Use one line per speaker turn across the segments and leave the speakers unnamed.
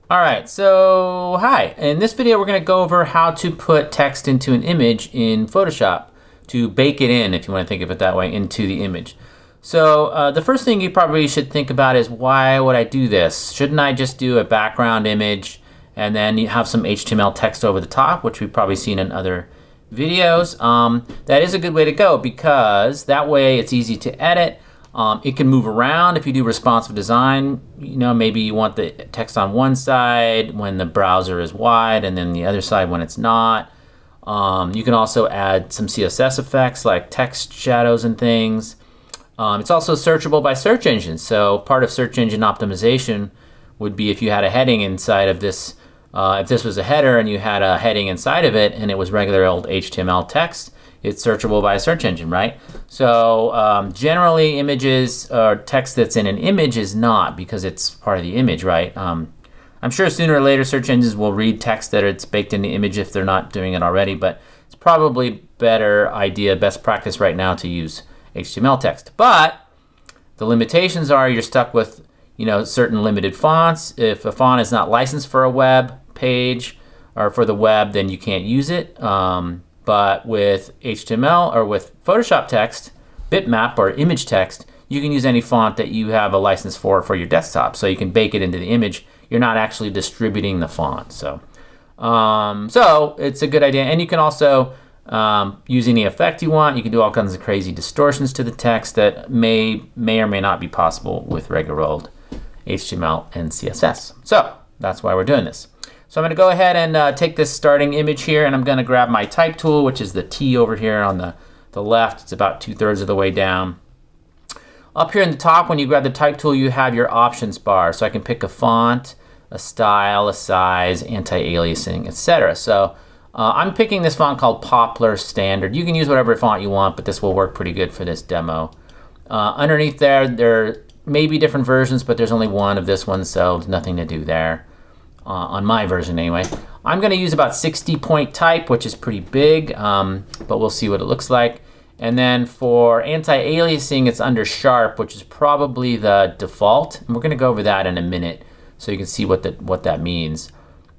All right, so hi. In this video, we're going to go over how to put text into an image in Photoshop to bake it in, if you want to think of it that way, into the image. So the first thing you probably should think about is, why would I do this? Shouldn't I just do a background image and then you have some HTML text over the top, which we've probably seen in other videos? That is a good way to go, because that way it's easy to edit. It can move around if you do responsive design. You know, maybe you want the text on one side when the browser is wide, and then the other side when it's not. You can also add some CSS effects like text shadows and things. It's also searchable by search engines. So part of search engine optimization would be if you had a heading inside of this. If this was a header and you had a heading inside of it and it was regular old HTML text, it's searchable by a search engine, right? So generally images or text that's in an image is not, because it's part of the image, right? I'm sure sooner or later search engines will read text that it's baked in the image if they're not doing it already, but it's probably better idea, best practice right now to use HTML text. But the limitations are you're stuck with, certain limited fonts. If a font is not licensed for a web page or for the web, then you can't use it. But with HTML or with Photoshop text, bitmap or image text, you can use any font that you have a license for your desktop. So you can bake it into the image. You're not actually distributing the font. So it's a good idea. And you can also use any effect you want. You can do all kinds of crazy distortions to the text that may or may not be possible with regular old HTML and CSS. So that's why we're doing this. So I'm going to go ahead and take this starting image here, and I'm going to grab my type tool, which is the T over here on the left. It's about 2/3 of the way down. Up here in the top, when you grab the type tool, you have your options bar. So I can pick a font, a style, a size, anti-aliasing, etc. So I'm picking this font called Poplar Standard. You can use whatever font you want, but this will work pretty good for this demo. Underneath there may be different versions, but there's only one of this one, so there's nothing to do there. On my version anyway. I'm going to use about 60 point type, which is pretty big, but we'll see what it looks like. And then for anti-aliasing, it's under sharp, which is probably the default. And we're going to go over that in a minute so you can see what that means.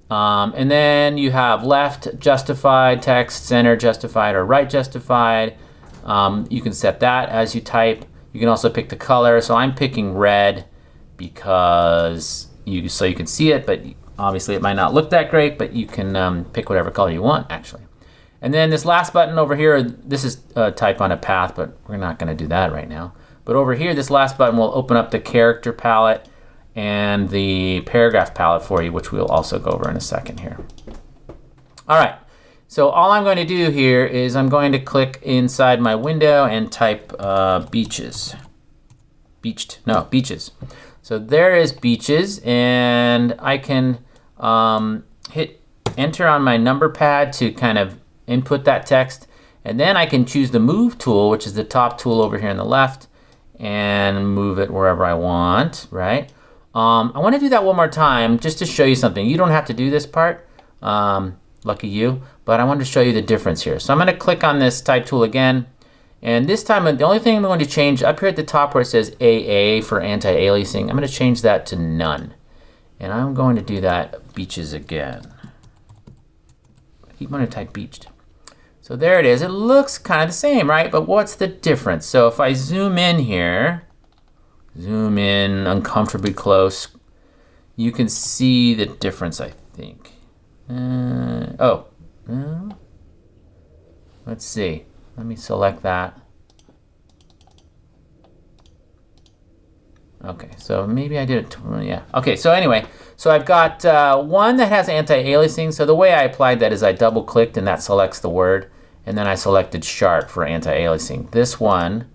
And then you have left justified text, center justified, or right justified. You can set that as you type. You can also pick the color. So I'm picking red because you can see it, but obviously it might not look that great, but you can pick whatever color you want, actually. And then this last button over here, this is type on a path, but we're not going to do that right now. But over here, this last button will open up the character palette and the paragraph palette for you, which we'll also go over in a second here. All right, so all I'm going to do here is I'm going to click inside my window and type beaches. Beaches. So there is beaches, and I can hit enter on my number pad to kind of input that text, and then I can choose the move tool, which is the top tool over here on the left, and move it wherever I want, right? I want to do that one more time just to show you something. You don't have to do this part, lucky you, but I wanted to show you the difference here. So I'm going to click on this type tool again, and this time the only thing I'm going to change up here at the top where it says AA for anti-aliasing, I'm going to change that to none. And I'm going to do that beaches again. I keep wanting to type beached. So there it is. It looks kind of the same, right? But what's the difference? So if I zoom in here, zoom in uncomfortably close, you can see the difference, I think. Let's see. Let me select that. Okay, so maybe I did it, yeah. Okay, so anyway, so I've got one that has anti-aliasing. So the way I applied that is I double-clicked and that selects the word, and then I selected sharp for anti-aliasing. This one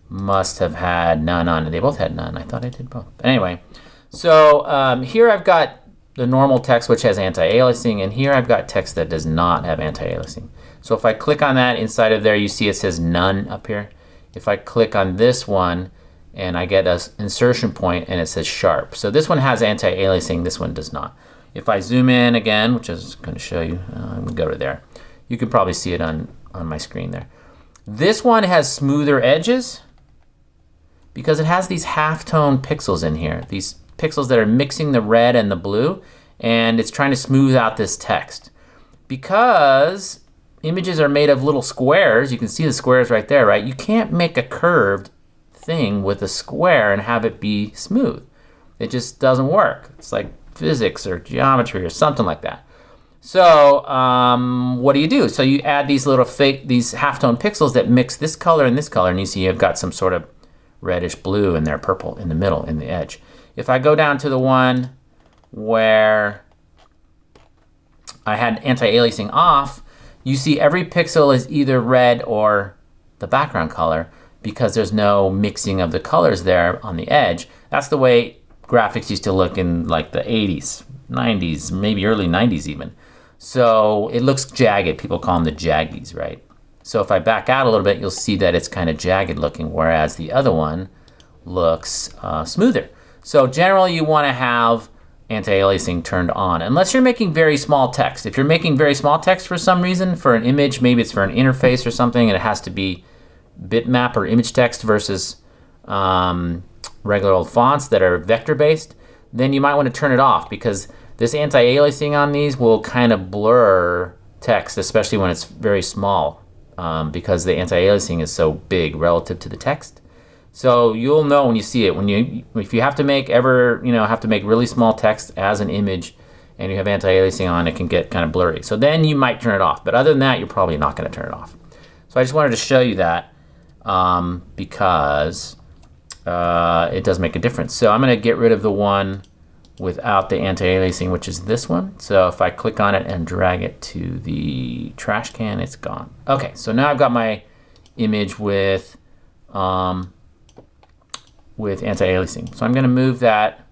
must have had none on it. They both had none. I thought I did both. But anyway, so here I've got the normal text which has anti-aliasing, and here I've got text that does not have anti-aliasing. So if I click on that, inside of there you see it says none up here. If I click on this one, and I get an insertion point and it says sharp. So this one has anti-aliasing, this one does not. If I zoom in again, which I was going to show you, I'm going to go to there. You can probably see it on my screen there. This one has smoother edges because it has these halftone pixels in here. These pixels that are mixing the red and the blue. and it's trying to smooth out this text. Because images are made of little squares, you can see the squares right there, right? You can't make a curved thing with a square and have it be smooth. It just doesn't work. It's like physics or geometry or something like that. So what do? So you add these little these halftone pixels that mix this color and this color, and you see you've got some sort of reddish blue and there purple in the middle, in the edge. If I go down to the one where I had anti-aliasing off, you see every pixel is either red or the background color because there's no mixing of the colors there on the edge. That's the way graphics used to look in like the 80s, 90s, maybe early 90s even. So it looks jagged. People call them the jaggies, right? So if I back out a little bit, you'll see that it's kind of jagged looking, whereas the other one looks smoother. So generally you want to have anti-aliasing turned on, unless you're making very small text. If you're making very small text for some reason, for an image, maybe it's for an interface or something, and it has to be bitmap or image text versus regular old fonts that are vector-based, then you might want to turn it off, because this anti-aliasing on these will kind of blur text, especially when it's very small, because the anti-aliasing is so big relative to the text. So you'll know when you see it. If you have to make really small text as an image, and you have anti-aliasing on, it can get kind of blurry. So then you might turn it off. But other than that, you're probably not going to turn it off. So I just wanted to show you that because it does make a difference. So I'm going to get rid of the one without the anti-aliasing, which is this one. So if I click on it and drag it to the trash can, it's gone. Okay, so now I've got my image with anti-aliasing. So I'm going to move that.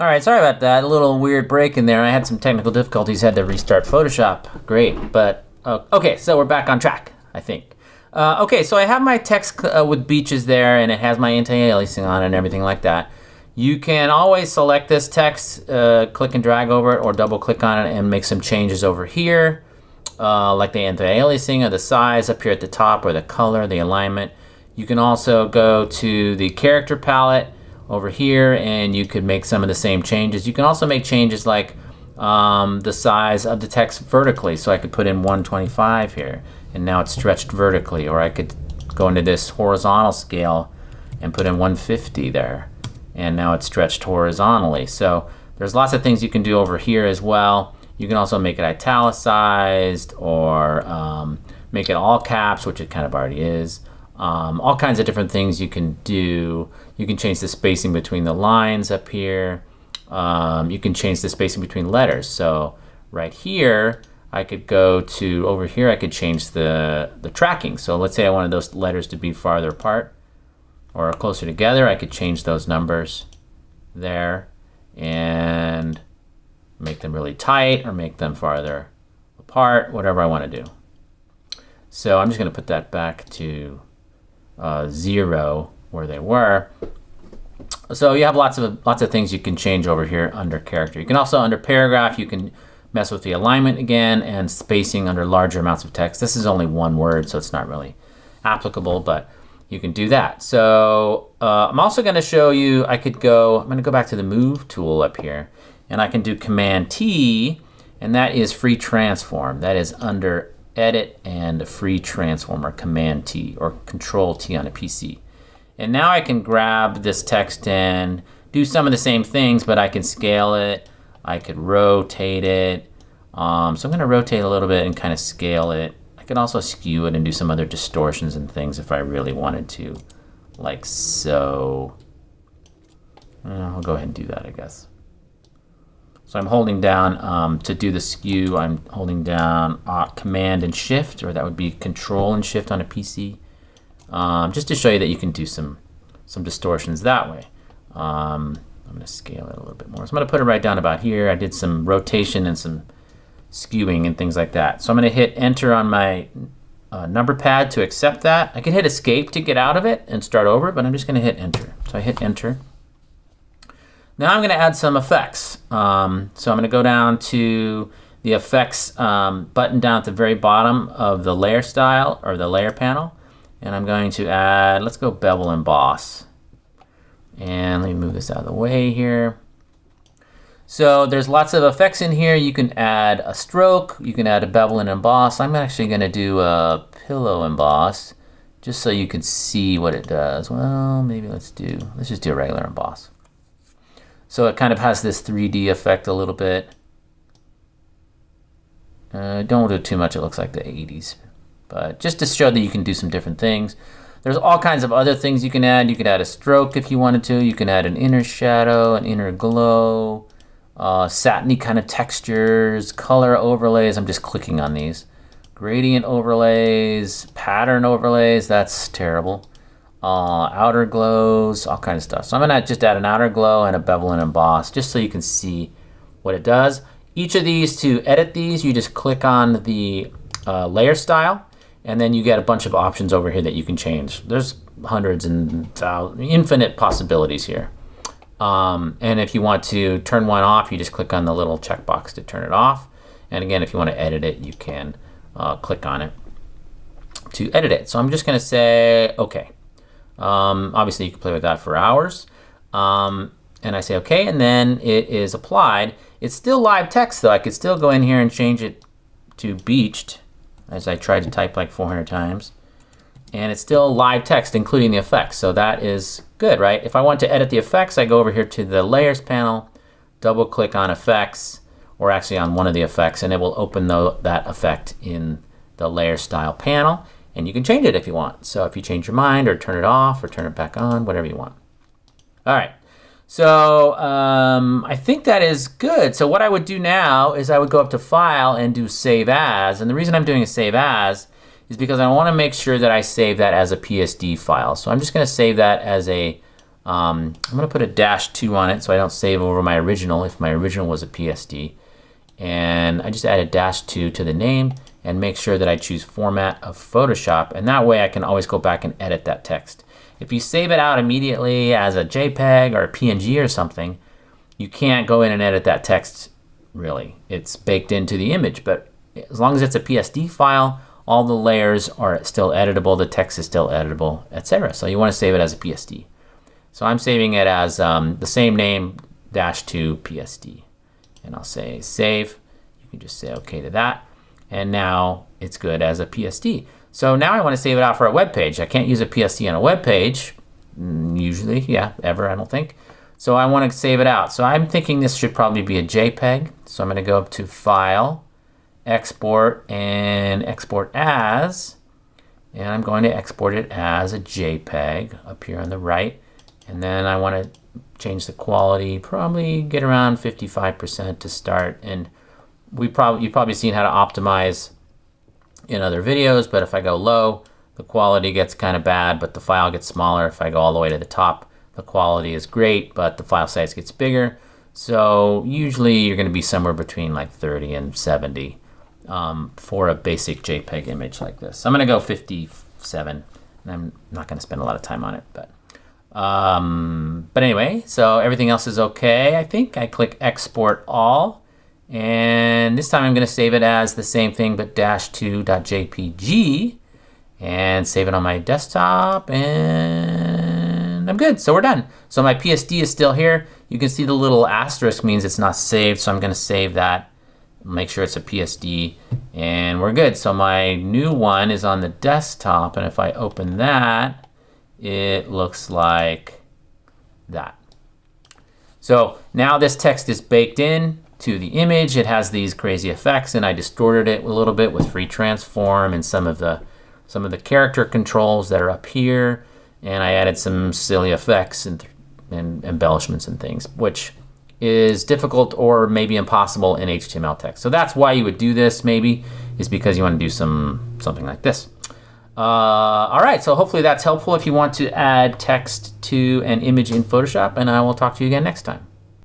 All right, sorry about that. A little weird break in there. I had some technical difficulties, had to restart Photoshop. Great, but okay, so we're back on track, I think. Okay, so I have my text with beaches there, and it has my anti-aliasing on and everything like that. You can always select this text, click and drag over it, or double click on it and make some changes over here, like the anti-aliasing or the size up here at the top, or the color, the alignment. You can also go to the character palette over here, and you could make some of the same changes. You can also make changes like the size of the text vertically. So I could put in 125 here, and now it's stretched vertically. Or I could go into this horizontal scale and put in 150 there, and now it's stretched horizontally. So there's lots of things you can do over here as well. You can also make it italicized, or make it all caps, which it kind of already is. All kinds of different things you can do. You can change the spacing between the lines up here. You can change the spacing between letters. So right here, I could go to over here, I could change the tracking. So let's say I wanted those letters to be farther apart or closer together. I could change those numbers there and make them really tight or make them farther apart, whatever I want to do. So I'm just going to put that back to 0 where they were. So you have lots of things you can change over here under character. You can also, under paragraph, you can mess with the alignment again and spacing under larger amounts of text. This is only one word, so it's not really applicable, but you can do that. So I'm also going to show you, I'm going to go back to the move tool up here, and I can do Command T, and that is free transform. That is under Edit and free transform, or Command T, or Control T on a PC. And now I can grab this text and do some of the same things, but I can scale it. I could rotate it. So I'm going to rotate a little bit and kind of scale it. I can also skew it and do some other distortions and things if I really wanted to, like so. I'll go ahead and do that, I guess. So I'm holding down, to do the skew, I'm holding down Command and Shift, or that would be Control and Shift on a PC, just to show you that you can do some distortions that way. I'm going to scale it a little bit more. So I'm going to put it right down about here. I did some rotation and some skewing and things like that. So I'm going to hit Enter on my number pad to accept that. I can hit Escape to get out of it and start over, but I'm just going to hit Enter. So I hit Enter. Now I'm going to add some effects. So I'm going to go down to the effects button down at the very bottom of the layer style, or the layer panel. And I'm going to add, let's go bevel emboss. And let me move this out of the way here. So there's lots of effects in here. You can add a stroke, you can add a bevel and emboss. I'm actually going to do a pillow emboss just so you can see what it does. Well, maybe let's just do a regular emboss. So it kind of has this 3D effect a little bit. Don't do too much, it looks like the 80s. But just to show that you can do some different things. There's all kinds of other things you can add. You could add a stroke if you wanted to. You can add an inner shadow, an inner glow, satiny kind of textures, color overlays. I'm just clicking on these. Gradient overlays, pattern overlays, that's terrible. Outer glows, all kinds of stuff. So I'm gonna just add an outer glow and a bevel and emboss just so you can see what it does. Each of these, to edit these, you just click on the layer style, and then you get a bunch of options over here that you can change. There's hundreds and infinite possibilities here. And if you want to turn one off, you just click on the little checkbox to turn it off. And again, if you want to edit it, you can click on it to edit it. So I'm just going to say OK. Obviously, you can play with that for hours. And I say OK, and then it is applied. It's still live text, though. I could still go in here and change it to beached, as I tried to type like 400 times. And it's still live text, including the effects. So that is good, right? If I want to edit the effects, I go over here to the Layers panel, double click on Effects, or actually on one of the effects, and it will open that effect in the Layer Style panel. And you can change it if you want. So if you change your mind, or turn it off, or turn it back on, whatever you want. All right. So I think that is good. So what I would do now is I would go up to File and do Save As. And the reason I'm doing a Save As is because I want to make sure that I save that as a PSD file. So I'm just going to save that as a, I'm going to put a -2 on it so I don't save over my original if my original was a PSD. And I just add a -2 to the name and make sure that I choose Format of Photoshop. And that way I can always go back and edit that text. If you save it out immediately as a JPEG or a PNG or something, you can't go in and edit that text, really. It's baked into the image, but as long as it's a PSD file, all the layers are still editable, the text is still editable, etc. So you want to save it as a PSD. So I'm saving it as the same name, -2 PSD. And I'll say Save. You can just say OK to that. And now it's good as a PSD. So now I want to save it out for a web page. I can't use a PSD on a web page, usually, ever, I don't think. So I want to save it out. So I'm thinking this should probably be a JPEG. So I'm going to go up to File, Export, and Export As. And I'm going to export it as a JPEG up here on the right. And then I want to change the quality, probably get around 55% to start. And you've probably seen how to optimize in other videos, but if I go low, the quality gets kind of bad, but the file gets smaller. If I go all the way to the top, the quality is great, but the file size gets bigger. So usually you're going to be somewhere between like 30 and 70 for a basic JPEG image like this. So I'm going to go 57, and I'm not going to spend a lot of time on it, but anyway, so everything else is okay, I think. I click Export All. And this time I'm going to save it as the same thing, but -2.jpg, and save it on my desktop, and I'm good. So we're done. So my PSD is still here. You can see the little asterisk means it's not saved, so I'm going to save that, make sure it's a PSD, and we're good. So my new one is on the desktop, and if I open that, it looks like that. So now this text is baked in to the image. It has these crazy effects, and I distorted it a little bit with free transform and some of the character controls that are up here, and I added some silly effects and embellishments and things, which is difficult or maybe impossible in HTML text. So that's why you would do this, maybe, is because you want to do something like this. All right, so hopefully that's helpful if you want to add text to an image in Photoshop, and I will talk to you again next time.